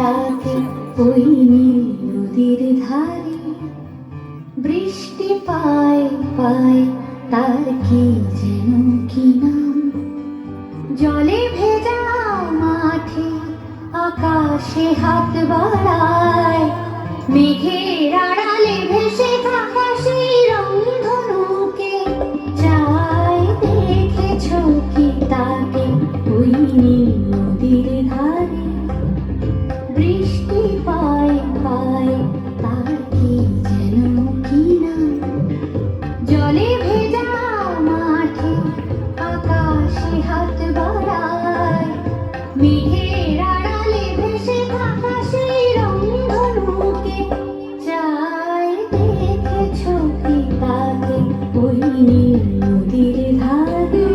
তাকে ওই নীল নদীর ধারে বৃষ্টি পায় পায় তার কি যেন কি নাম। জলে ভেজা মাঠে আকাশে হাত বাড়ায়, মেঘের আড়ালে ভেসে থাকা সেই রংধনুকে চায়। দেখেছো কি তাকে ওই নীল নদীর ধারে বৃষ্টি পায় পায় তার কি যেন কি নাম। জলে ভেজা মাঠে আকাশে হাত বাড়ায়, মেঘের আড়ালে ভেসে থাকা সেই রংধনুকে চায়। দেখেছো কি তাকে ওই নীল নদীর ধারে।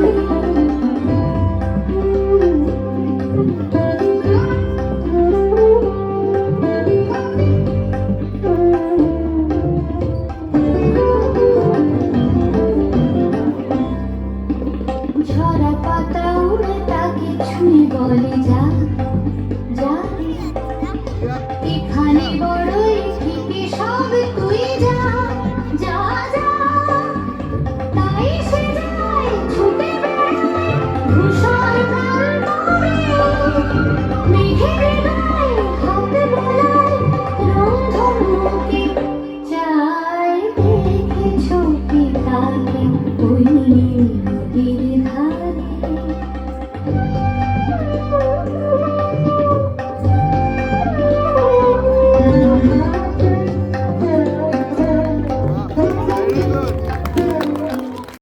ঝরা পাতা উড়ে তাকে ছুঁয়ে বলে যা যা রে, এখানে বড়ই ফিকে সব তুই যা যা যা। তাই সে যায় ছুটে বেড়ায় ধূসর প্রান্তরে, মেঘের গায়ে হাত বোলায় রংধনুকে চায়। দেখেছো কি তাকে ওই নীল নদীর ধারে। Very good.